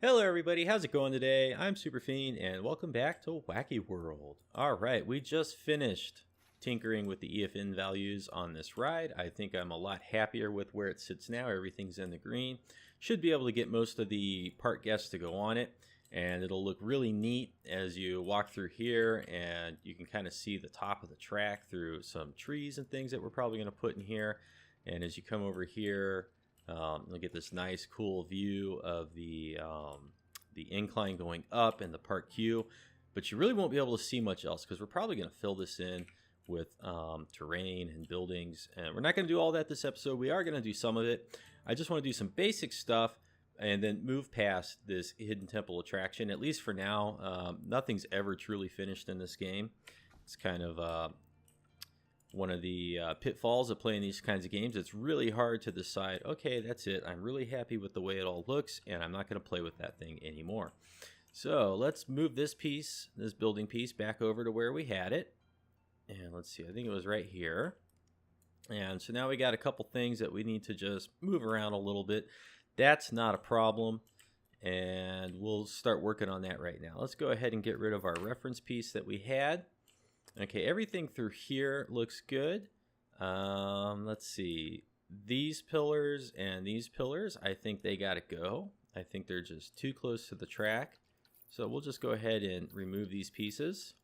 Hello everybody, how's it going today? I'm Superfiend and welcome back to Whacky World. Alright, we just finished tinkering with the EFN values on this ride. I think I'm a lot happier with where it sits now. Everything's in the green. Should be able to get most of the park guests to go on it, and it'll look really neat as you walk through here, and you can kind of see the top of the track through some trees and things that we're probably going to put in here. And as you come over here, you'll get this nice cool view of the incline going up and the park queue, but you really won't be able to see much else because we're probably going to fill this in with terrain and buildings, and we're not going to do all that this episode. We are going to do some of it. I just want to do some basic stuff and then move past this hidden temple attraction, at least for now. Nothing's ever truly finished in this game. It's kind of one of the pitfalls of playing these kinds of games. It's really hard to decide, okay, that's it. I'm really happy with the way it all looks, and I'm not going to play with that thing anymore. So let's move this piece, this building piece, back over to where we had it. And let's see, I think it was right here. And so now we got a couple things that we need to just move around a little bit. That's not a problem, and we'll start working on that right now. Let's go ahead and get rid of our reference piece that we had. Okay, everything through here looks good. Let's see. These pillars and these pillars, I think they got to go. I think they're just too close to the track. So we'll just go ahead and remove these pieces.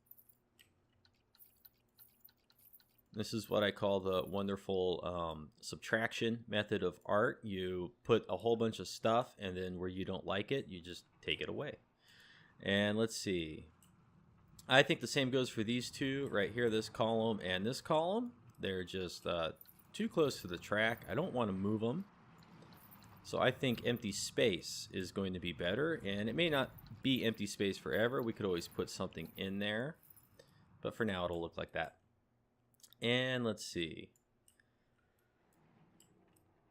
This is what I call the wonderful subtraction method of art. You put a whole bunch of stuff, and then where you don't like it, you just take it away. And let's see. I think the same goes for these two right here, this column and this column. They're just too close to the track. I don't want to move them. So I think empty space is going to be better, and it may not be empty space forever. We could always put something in there, but for now it'll look like that. And let's see.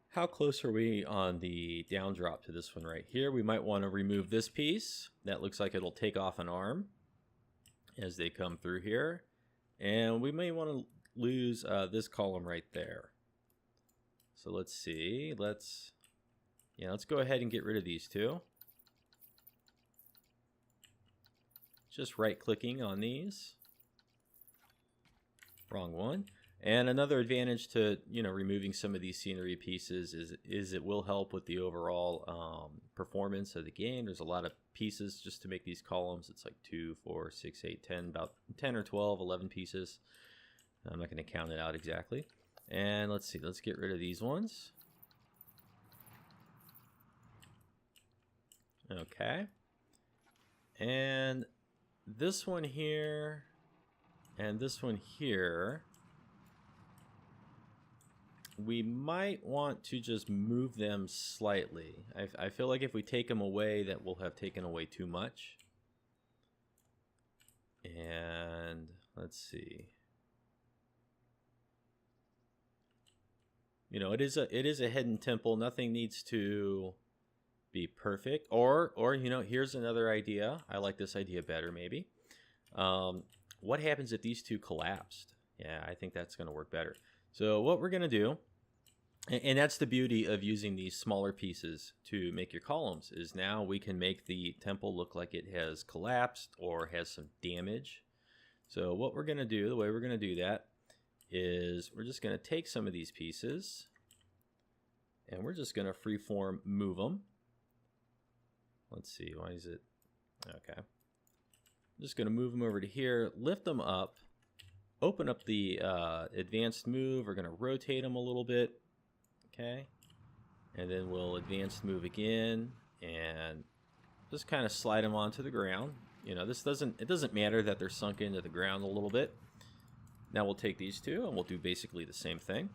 How close are we on the down drop to this one right here? We might want to remove this piece. That looks like it'll take off an arm as they come through here, and we may want to lose this column right there. So let's see, let's go ahead and get rid of these two. Just right clicking on these. Wrong one. And another advantage to removing some of these scenery pieces is it will help with the overall performance of the game. There's a lot of pieces just to make these columns. It's like 2, 4, 6, 8, 10, about 10 or 12, 11 pieces. I'm not going to count it out exactly. And let's see, let's get rid of these ones. Okay. And this one here and this one here, we might want to just move them slightly. I feel like if we take them away, that we'll have taken away too much. And let's see. It is a hidden temple. Nothing needs to be perfect. Or here's another idea. I like this idea better, maybe. What happens if these two collapsed? Yeah, I think that's going to work better. So what we're going to do, and that's the beauty of using these smaller pieces to make your columns, is now we can make the temple look like it has collapsed or has some damage. So what we're going to do, the way we're going to do that, is we're just going to take some of these pieces, and we're just going to freeform move them. Let's see, why is it? Okay. I'm just going to move them over to here, lift them up, open up the advanced move. We're going to rotate them a little bit, okay? And then we'll advanced move again and just kind of slide them onto the ground. It doesn't matter that they're sunk into the ground a little bit. Now we'll take these two and we'll do basically the same thing.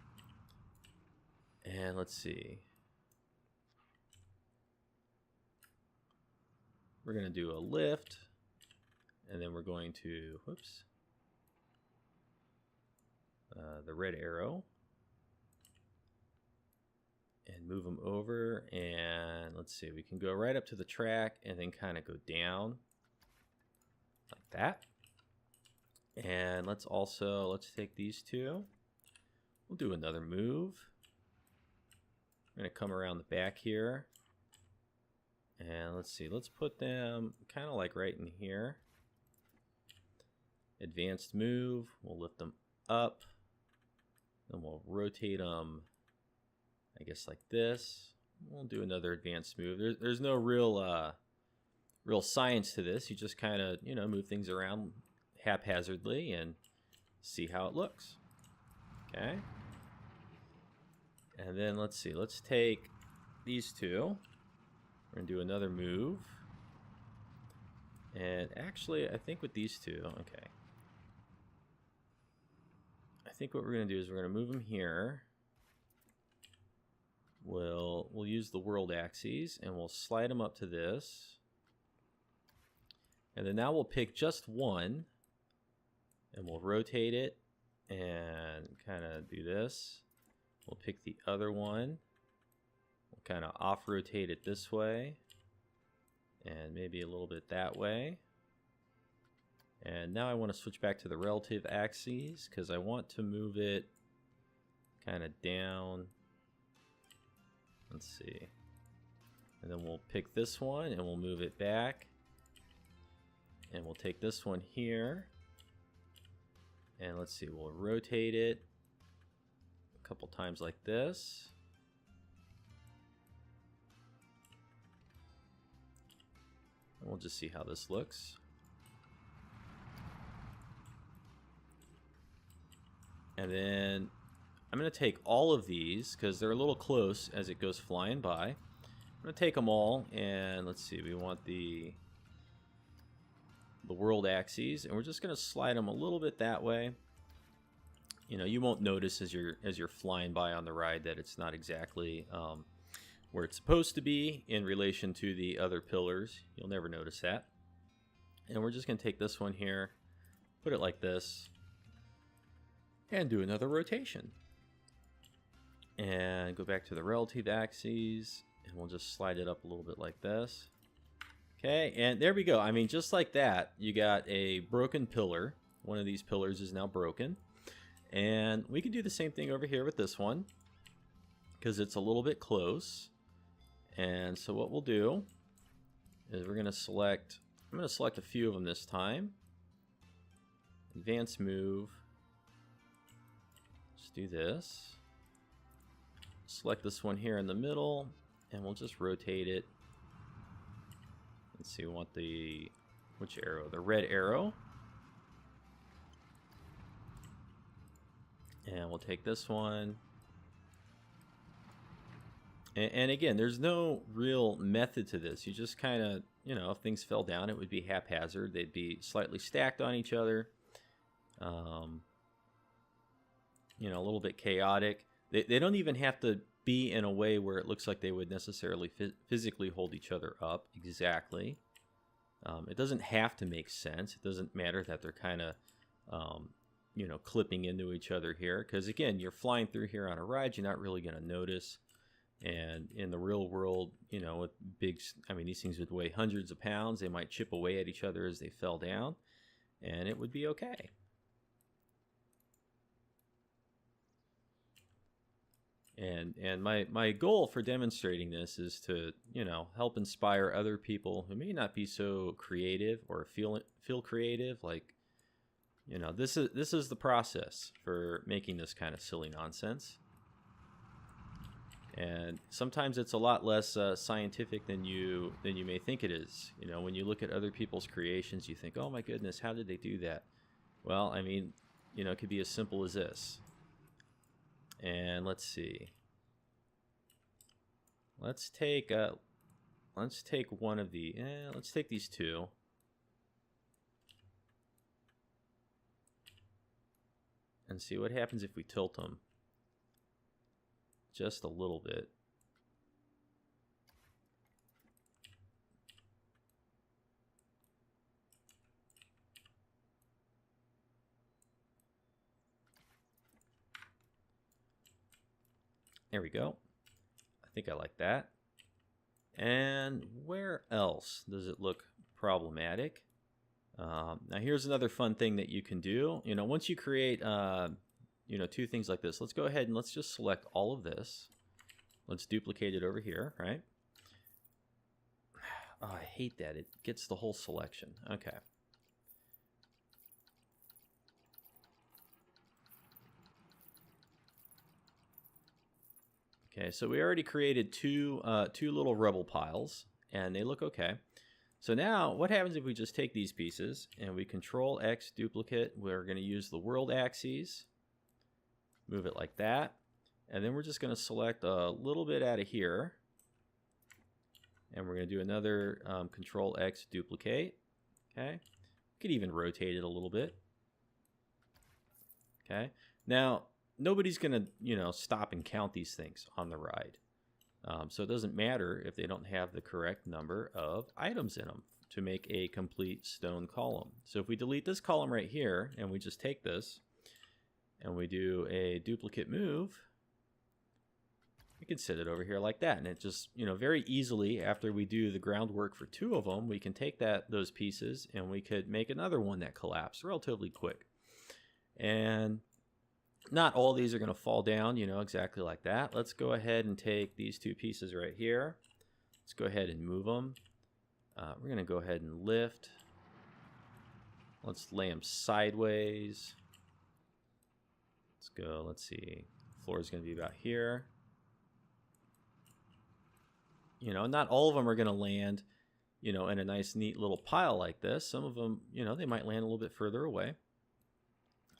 And let's see. We're going to do a lift, and then we're going to, whoops, the red arrow, and move them over. And let's see, we can go right up to the track and then kind of go down like that. And let's take these two. We'll do another move. I'm going to come around the back here And let's see, let's put them kind of like right in here. Advanced move, we'll lift them up. Then we'll rotate them, I guess like this. We'll do another advanced move. There's no real science to this. You just kind of, you know, move things around haphazardly and see how it looks. Okay. And then let's see, let's take these two. We're going to do another move. And actually, I think with these two, okay. I think what we're going to do is we're going to move them here. We'll use the world axes and we'll slide them up to this. And then now we'll pick just one and we'll rotate it and kind of do this. We'll pick the other one. We'll kind of off rotate it this way and maybe a little bit that way. And now I want to switch back to the relative axes because I want to move it kind of down. Let's see. And then we'll pick this one and we'll move it back. And we'll take this one here. And let's see, we'll rotate it a couple times like this. And we'll just see how this looks. And then I'm going to take all of these because they're a little close as it goes flying by. I'm going to take them all and let's see, we want the world axes and we're just going to slide them a little bit that way. You know, you won't notice as you're flying by on the ride that it's not exactly where it's supposed to be in relation to the other pillars. You'll never notice that. And we're just going to take this one here, put it like this, and do another rotation. And go back to the relative axes, and we'll just slide it up a little bit like this. Okay, and there we go. I mean, just like that, you got a broken pillar. One of these pillars is now broken. And we can do the same thing over here with this one, because it's a little bit close. And so what we'll do is we're going to select, I'm going to select a few of them this time. Advanced move. Let's do this. Select this one here in the middle, and we'll just rotate it. Let's see, we want which arrow? The red arrow. And we'll take this one. And again, there's no real method to this. You just kind of, you know, if things fell down, it would be haphazard. They'd be slightly stacked on each other. You know, a little bit chaotic. They don't even have to be in a way where it looks like they would necessarily physically hold each other up exactly. It doesn't have to make sense. It doesn't matter that they're kind of, you know, clipping into each other here. Because again, you're flying through here on a ride, you're not really going to notice. And in the real world, you know, with I mean, these things would weigh hundreds of pounds. They might chip away at each other as they fell down, and it would be okay. And my goal for demonstrating this is to, you know, help inspire other people who may not be so creative or feel creative. Like, you know, this is the process for making this kind of silly nonsense. And sometimes it's a lot less scientific than you may think it is. You know, when you look at other people's creations, you think, oh my goodness, how did they do that? Well, I mean, you know, it could be as simple as this. And let's see. Let's take one of the. Let's take these two. And see what happens if we tilt them just a little bit. There we go. I think I like that. And where else does it look problematic? Now here's another fun thing that you can do. You know, once you create, you know, two things like this, let's go ahead and let's just select all of this. Let's duplicate it over here, right? hate that. It gets the whole selection. Okay. Okay, so we already created two little rubble piles, and they look okay. So now, what happens if we just take these pieces and we Control X duplicate? We're going to use the world axes, move it like that, and then we're just going to select a little bit out of here, and we're going to do another Control X duplicate. Okay, you could even rotate it a little bit. Okay, now nobody's going to, you know, stop and count these things on the ride. So it doesn't matter if they don't have the correct number of items in them to make a complete stone column. So if we delete this column right here and we just take this and we do a duplicate move, we can set it over here like that. And it just, you know, very easily, after we do the groundwork for two of them, we can take those pieces and we could make another one that collapsed relatively quick. And not all these are going to fall down, you know, exactly like that. Let's go ahead and take these two pieces right here. Let's go ahead and move them. We're going to go ahead and lift. Let's lay them sideways. Let's go, let's see. Floor is going to be about here. You know, not all of them are going to land, you know, in a nice, neat little pile like this. Some of them, you know, they might land a little bit further away.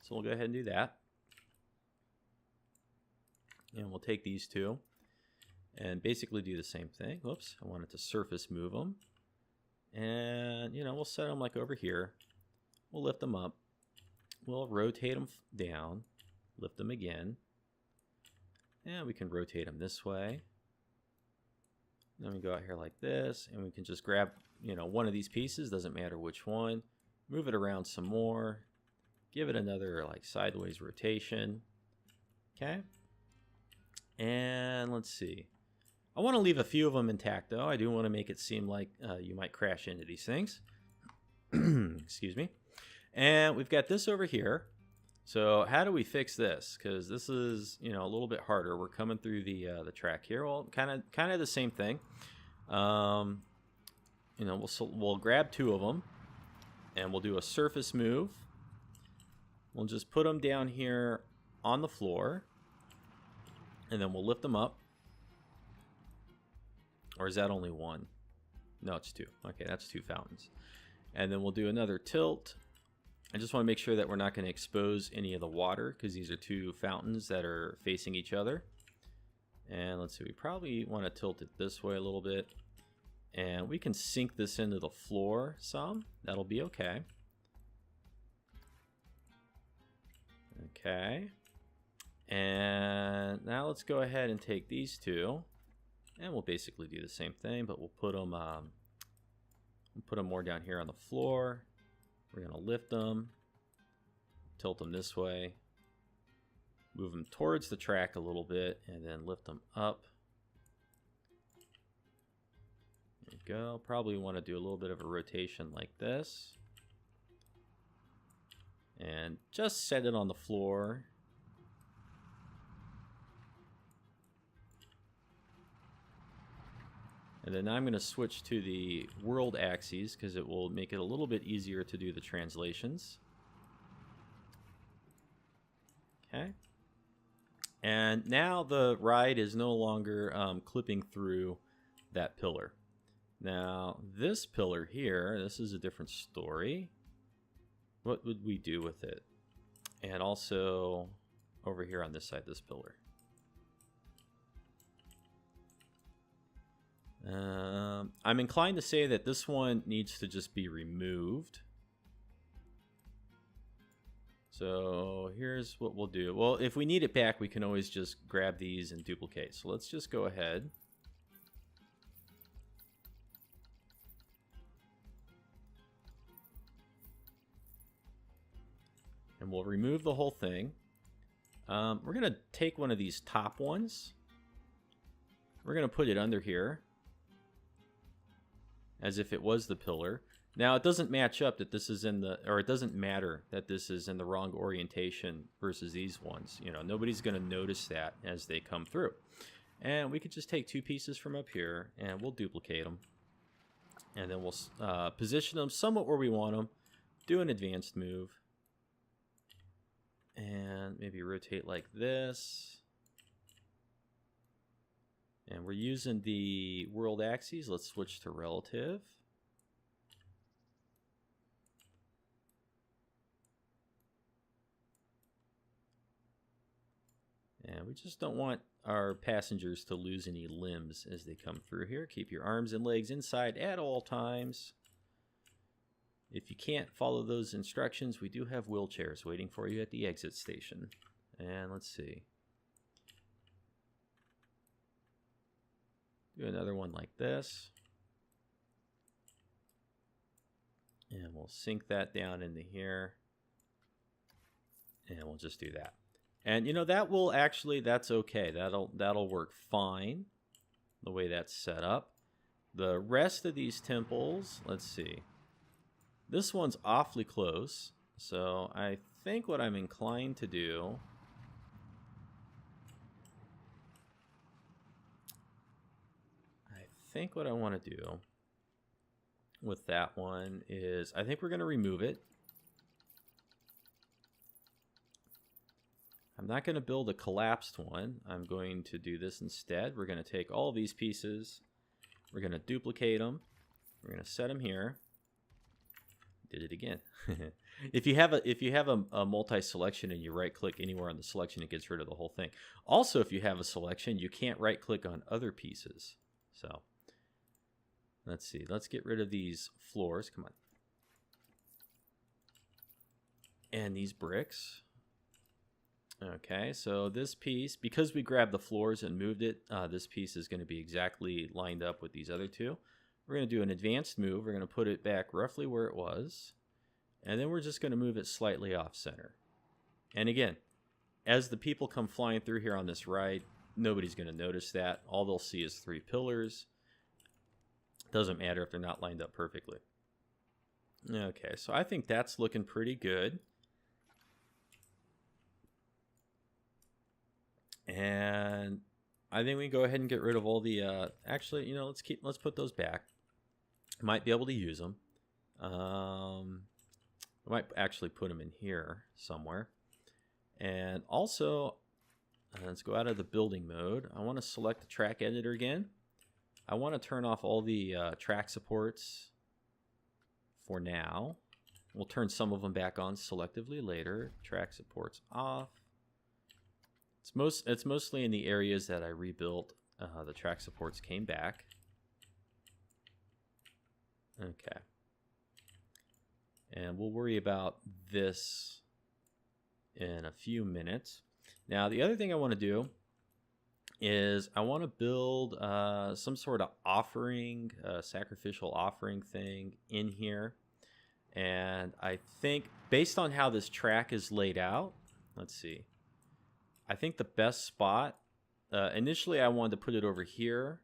So we'll go ahead and do that. And we'll take these two and basically do the same thing. Whoops, I wanted to surface move them. And, you know, we'll set them like over here. We'll lift them up. We'll rotate them down, lift them again. And we can rotate them this way. Then we go out here like this, and we can just grab, you know, one of these pieces, doesn't matter which one. Move it around some more. Give it another like sideways rotation. Okay. And let's see. I want to leave a few of them intact, though. I do want to make it seem like you might crash into these things. Excuse me. And we've got this over here. So how do we fix this? Because this is, you know, a little bit harder. We're coming through the track here. Well, kind of the same thing. You know, we'll grab two of them, and we'll do a surface move. We'll just put them down here on the floor. And then we'll lift them up. Or is that only one? No, it's two. Okay, that's two fountains. And then we'll do another tilt. I just want to make sure that we're not going to expose any of the water, because these are two fountains that are facing each other. And let's see, we probably want to tilt it this way a little bit. And we can sink this into the floor some. That'll be okay. Okay. And now let's go ahead and take these two, and we'll basically do the same thing, but we'll put them more down here on the floor. We're going to lift them, tilt them this way, move them towards the track a little bit, and then lift them up. There you go. Probably want to do a little bit of a rotation like this. And just set it on the floor. And then I'm going to switch to the world axes because it will make it a little bit easier to do the translations. Okay. And now the ride is no longer clipping through that pillar. Now this pillar here, this is a different story. What would we do with it? And also over here on this side, this pillar. I'm inclined to say that this one needs to just be removed. So here's what we'll do. Well, if we need it back, we can always just grab these and duplicate. So let's just go ahead. And we'll remove the whole thing. We're going to take one of these top ones. We're going to put it under here, as if it was the pillar. Now it doesn't match up that this is in the, or it doesn't matter that this is in the wrong orientation versus these ones. You know, nobody's going to notice that as they come through. And we could just take two pieces from up here and we'll duplicate them. And then we'll position them somewhat where we want them. Do an advanced move. And maybe rotate like this. And we're using the world axes. Let's switch to relative. And we just don't want our passengers to lose any limbs as they come through here. Keep your arms and legs inside at all times. If you can't follow those instructions, we do have wheelchairs waiting for you at the exit station. And let's see. Do another one like this. And we'll sink that down into here. And we'll just do that. And you know, that will actually, that's okay. That'll work fine the way that's set up. The rest of these temples, let's see. This one's awfully close. So I think what I'm inclined to do, I think what I want to do with that one is, I think we're going to remove it. I'm not going to build a collapsed one. I'm going to do this instead. We're going to take all these pieces. We're going to duplicate them. We're going to set them here. Did it again. If you have a multi-selection and you right-click anywhere on the selection, it gets rid of the whole thing. Also, if you have a selection, you can't right-click on other pieces. So let's see. Let's get rid of these floors. Come on. And these bricks. Okay, so this piece, because we grabbed the floors and moved it, this piece is going to be exactly lined up with these other two. We're going to do an advanced move. We're going to put it back roughly where it was. And then we're just going to move it slightly off center. And again, as the people come flying through here on this ride, nobody's going to notice that. All they'll see is 3 pillars. Doesn't matter if they're not lined up perfectly. Okay, so I think that's looking pretty good. And I think we can go ahead and get rid of all the, actually, you know, let's put those back. Might be able to use them. I might actually put them in here somewhere. And also, let's go out of the building mode. I want to select the track editor again. I want to turn off all the track supports for now. We'll turn some of them back on selectively later. Track supports off. It's mostly in the areas that I rebuilt. The track supports came back. Okay. And we'll worry about this in a few minutes. Now, the other thing I want to do is I want to build some sort of offering, sacrificial offering thing in here. And I think based on how this track is laid out, let's see. I think the best spot, initially I wanted to put it over here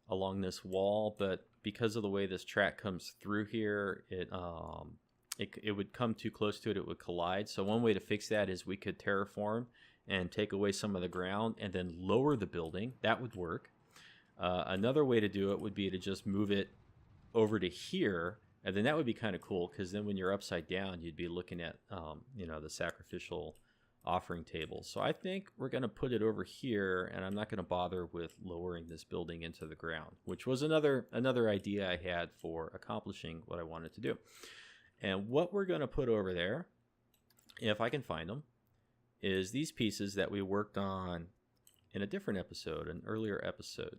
along this wall, but because of the way this track comes through here, it would come too close to it, it would collide. So one way to fix that is we could terraform and take away some of the ground and then lower the building. That would work. Another way to do it would be to just move it over to here, and then that would be kind of cool, because then when you're upside down, you'd be looking at you know, the sacrificial offering table. So I think we're going to put it over here, and I'm not going to bother with lowering this building into the ground, which was another idea I had for accomplishing what I wanted to do. And what we're going to put over there, if I can find them, is these pieces that we worked on in a different episode, an earlier episode.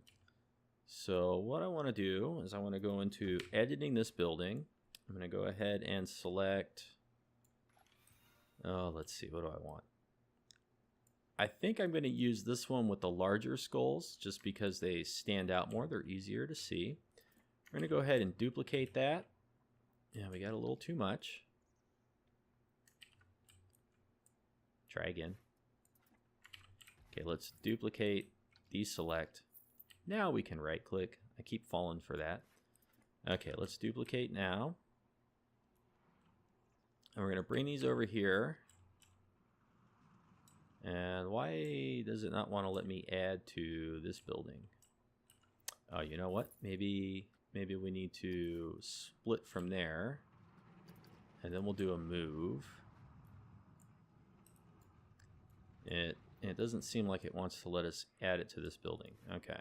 So what I want to do is I want to go into editing this building. I'm going to go ahead and select, let's see, what do I want? I think I'm going to use this one with the larger skulls just because they stand out more. They're easier to see. We're going to go ahead and duplicate that. Yeah, we got a little too much. Try again. Okay, let's duplicate, deselect. Now we can right click. I keep falling for that. Okay, let's duplicate now. And we're going to bring these over here. And why does it not want to let me add to this building? Oh, you know what? Maybe maybe we need to split from there. And then we'll do a move. It doesn't seem like it wants to let us add it to this building. Okay.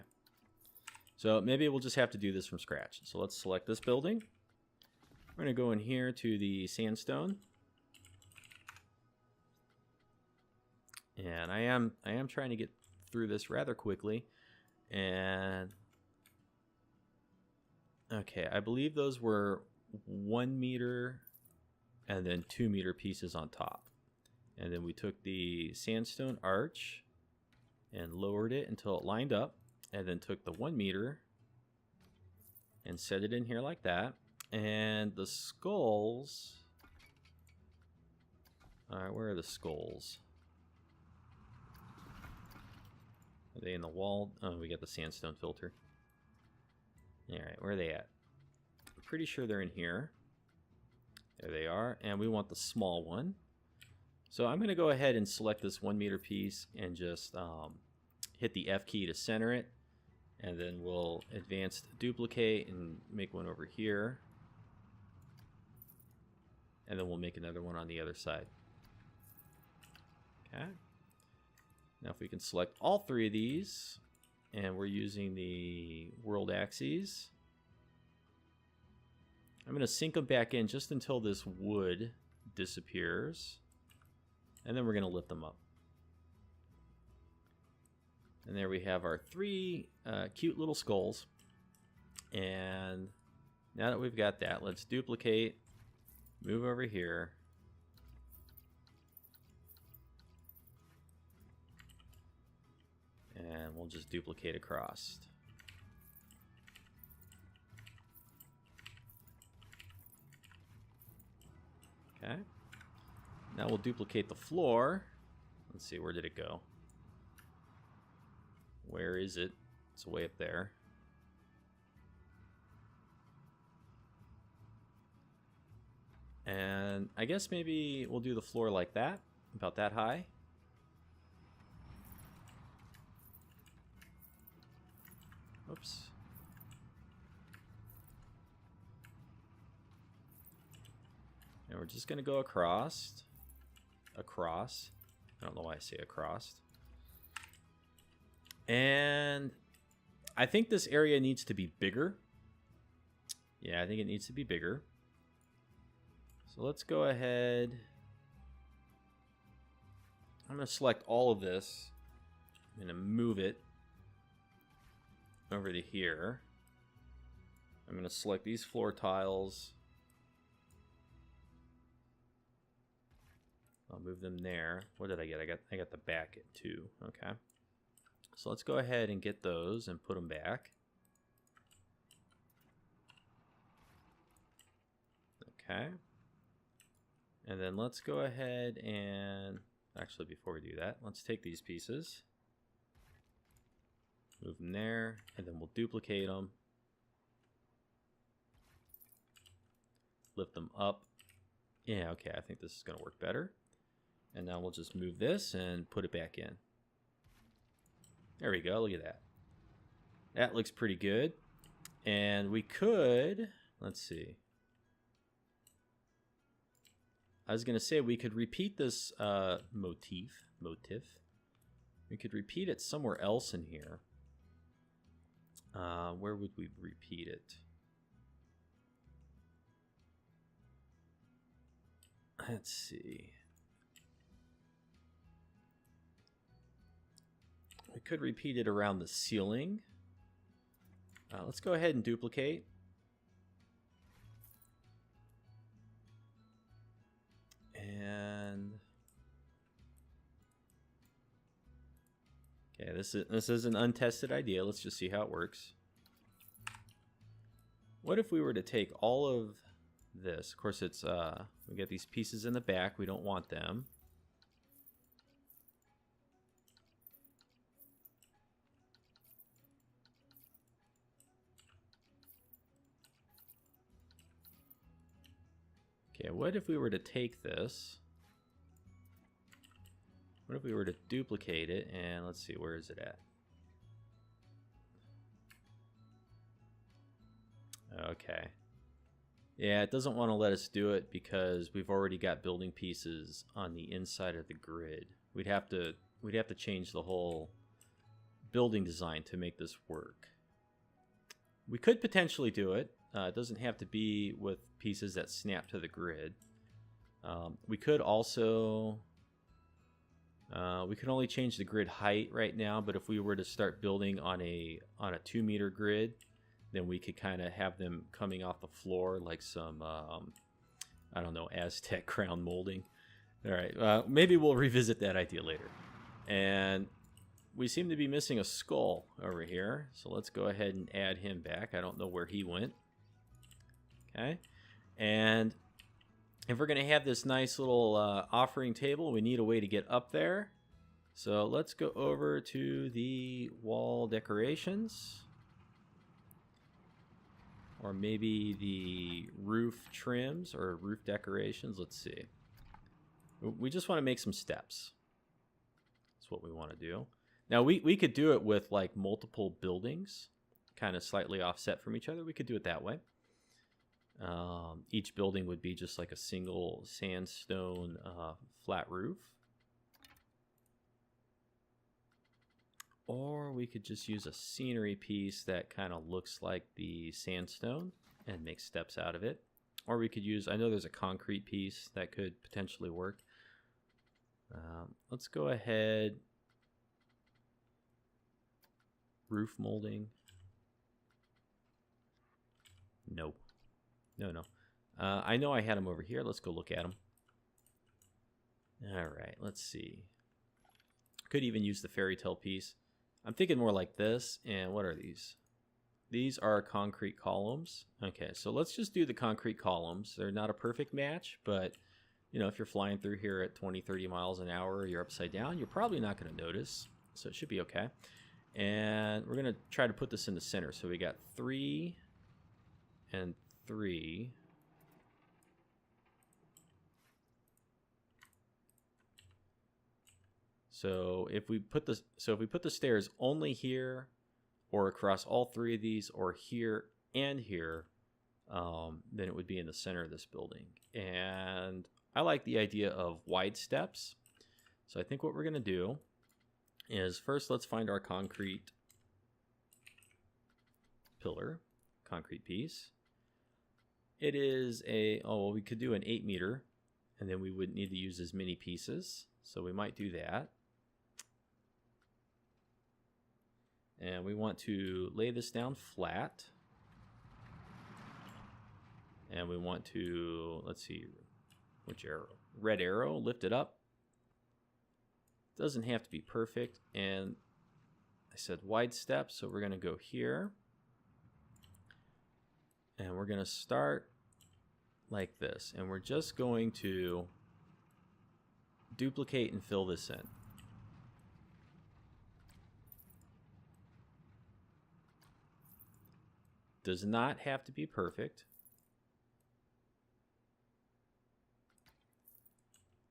So maybe we'll just have to do this from scratch. So let's select this building. We're going to go in here to the sandstone. And I am trying to get through this rather quickly. And okay, I believe those were 1 meter and then 2 meter pieces on top. And then we took the sandstone arch and lowered it until it lined up, and then took the 1 meter and set it in here like that. And the skulls, all right, where are the skulls? Are they in the wall? Oh, we got the sandstone filter. All right, where are they at? I'm pretty sure they're in here. There they are, and we want the small one. So I'm going to go ahead and select this 1 meter piece and just hit the F key to center it, and then we'll advanced duplicate and make one over here, and then we'll make another one on the other side. Okay. Now if we can select all 3 of these, and we're using the world axes, I'm going to sink them back in just until this wood disappears, and then we're going to lift them up. And there we have our 3 cute little skulls. And now that we've got that, let's duplicate, move over here, and we'll just duplicate across. Okay. Now we'll duplicate the floor. Let's see, where did it go? Where is it? It's way up there. And I guess maybe we'll do the floor like that, about that high. Oops. And we're just going to go across. I don't know why I say across. And I think this area needs to be bigger. Yeah, I think it needs to be bigger. So let's go ahead. I'm going to select all of this. I'm going to move it over to here. I'm going to select these floor tiles. I'll move them there. What did I get? I got the back at 2. Okay. So let's go ahead and get those and put them back. Okay. And then let's go ahead and, actually before we do that, let's take these pieces, move them there, and then we'll duplicate them, lift them up. Yeah, okay, I think this is going to work better. And now we'll just move this and put it back in. There we go, look at that. That looks pretty good. And we could, let's see. I was going to say we could repeat this motif. We could repeat it somewhere else in here. Where would we repeat it? Let's see. We could repeat it around the ceiling. Let's go ahead and duplicate. And okay, this is an untested idea. Let's just see how it works. What if we were to take all of this? Of course, it's we get these pieces in the back. We don't want them. Okay, what if we were to take this? What if we were to duplicate it, and let's see, where is it at? Okay. Yeah, it doesn't want to let us do it because we've already got building pieces on the inside of the grid. We'd have to change the whole building design to make this work. We could potentially do it. It doesn't have to be with pieces that snap to the grid. We could also... we can only change the grid height right now, but if we were to start building on a 2-meter grid, then we could kind of have them coming off the floor like some, I don't know, Aztec crown molding. All right, maybe we'll revisit that idea later. And we seem to be missing a skull over here, so let's go ahead and add him back. I don't know where he went. Okay, and if we're going to have this nice little offering table, we need a way to get up there. So let's go over to the wall decorations. Or maybe the roof trims or roof decorations. Let's see. We just want to make some steps. That's what we want to do. Now, we could do it with like multiple buildings, kind of slightly offset from each other. We could do it that way. Each building would be just like a single sandstone flat roof. Or we could just use a scenery piece that kind of looks like the sandstone and make steps out of it. Or we could use, I know there's a concrete piece that could potentially work. Let's go ahead. Roof molding. No. No. I know I had them over here. Let's go look at them. All right, let's see. Could even use the fairy tale piece. I'm thinking more like this. And what are these? These are concrete columns. Okay, so let's just do the concrete columns. They're not a perfect match, but you know, if you're flying through here at 20, 30 miles an hour, you're upside down, you're probably not going to notice. So it should be okay. And we're going to try to put this in the center. So we got 3 and 3. So if we put the stairs only here, or across all 3 of these, or here and here, then it would be in the center of this building. And I like the idea of wide steps. So I think what we're going to do is first let's find our concrete pillar, concrete piece. It is well, we could do an 8 meter, and then we wouldn't need to use as many pieces. So we might do that. And we want to lay this down flat. And we want to, let's see, which arrow? Red arrow, lift it up. Doesn't have to be perfect. And I said wide steps, so we're going to go here. And we're going to start like this. And we're just going to duplicate and fill this in. Does not have to be perfect.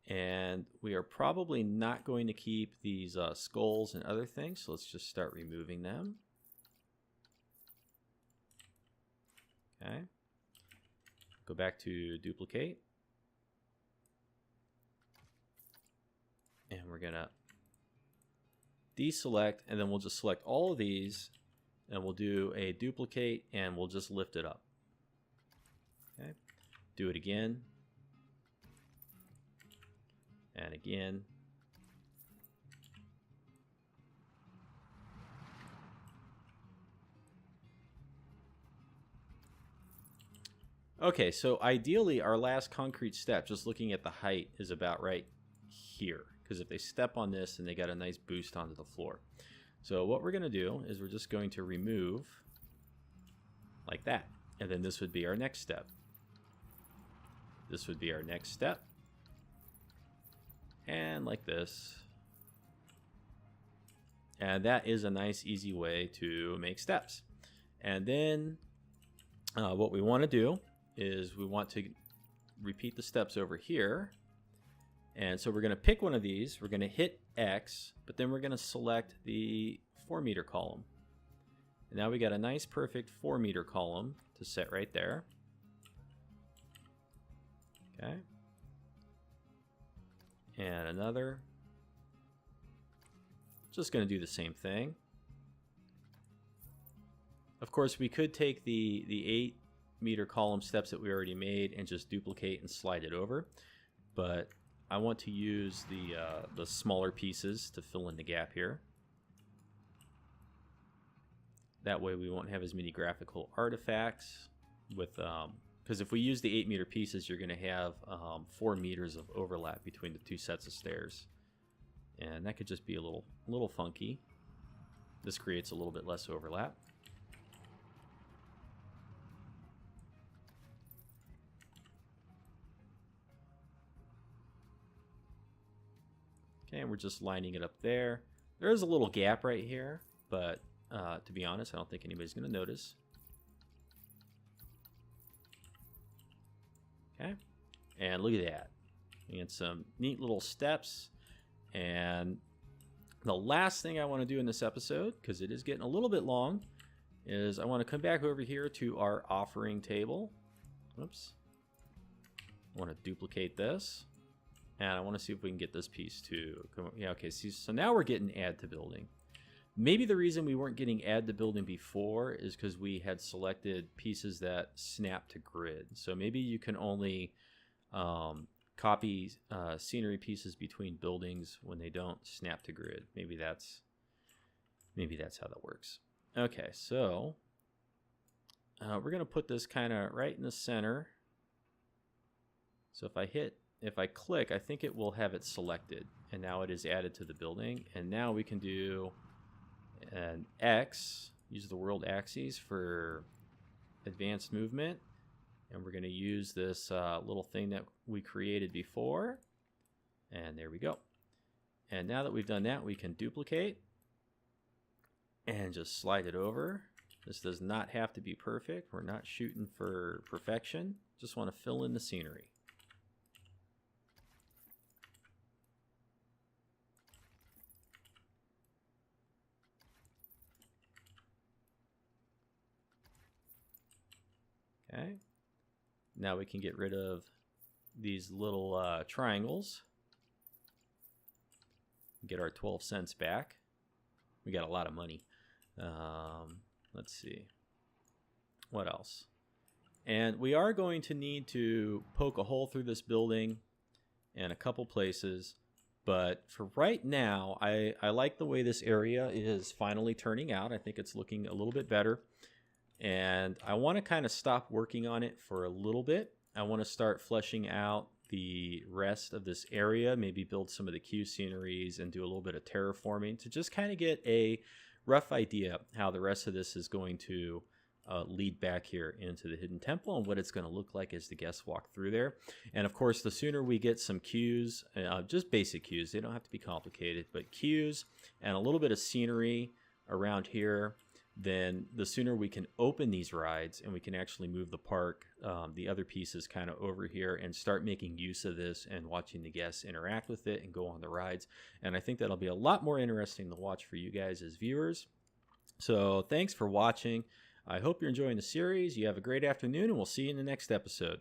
And we are probably not going to keep these skulls and other things, so let's just start removing them. Okay. Go back to duplicate. And we're going to deselect, and then we'll just select all of these, and we'll do a duplicate, and we'll just lift it up. Okay. Do it again. And again. Okay, so ideally our last concrete step, just looking at the height, is about right here. Because if they step on this, and they got a nice boost onto the floor. So what we're going to do is we're just going to remove like that. And then this would be our next step. This would be our next step. And like this. And that is a nice, easy way to make steps. And then what we want to do is we want to repeat the steps over here. And so we're going to pick one of these. We're going to hit X, but then we're going to select the 4 meter column. And now we got a nice perfect 4-meter column to set right there. Okay. And another. Just going to do the same thing. Of course, we could take the 8-meter column steps that we already made and just duplicate and slide it over. But I want to use the smaller pieces to fill in the gap here. That way we won't have as many graphical artifacts with because if we use the 8-meter pieces, you're going to have 4 meters of overlap between the two sets of stairs, and that could just be a little funky. This creates a little bit less overlap. Okay, and we're just lining it up there. There is a little gap right here, but to be honest, I don't think anybody's going to notice. Okay, and look at that. We get some neat little steps. And the last thing I want to do in this episode, because it is getting a little bit long, is I want to come back over here to our offering table. Oops. I want to duplicate this. And I want to see if we can get this piece to come. Yeah, okay, see, so now we're getting add to building. Maybe the reason we weren't getting add to building before is because we had selected pieces that snap to grid. So maybe you can only copy scenery pieces between buildings when they don't snap to grid. Maybe that's how that works. Okay, so we're gonna put this kind of right in the center. So if I click, I think it will have it selected, and now it is added to the building. And now we can do an X, use the world axes for advanced movement. And we're going to use this little thing that we created before. And there we go. And now that we've done that, we can duplicate and just slide it over. This does not have to be perfect. We're not shooting for perfection. Just want to fill in the scenery. Okay. Now we can get rid of these little triangles. Get our 12 cents back. We got a lot of money. Let's see. What else? And we are going to need to poke a hole through this building in a couple places. But for right now, I like the way this area is finally turning out. I think it's looking a little bit better. And I want to kind of stop working on it for a little bit. I want to start fleshing out the rest of this area, maybe build some of the Q sceneries and do a little bit of terraforming to just kind of get a rough idea how the rest of this is going to lead back here into the hidden temple and what it's going to look like as the guests walk through there. And of course, the sooner we get some cues, just basic cues, they don't have to be complicated, but cues and a little bit of scenery around here, then the sooner we can open these rides and we can actually move the park, the other pieces kind of over here and start making use of this and watching the guests interact with it and go on the rides. And I think that'll be a lot more interesting to watch for you guys as viewers. So thanks for watching. I hope you're enjoying the series. You have a great afternoon and we'll see you in the next episode.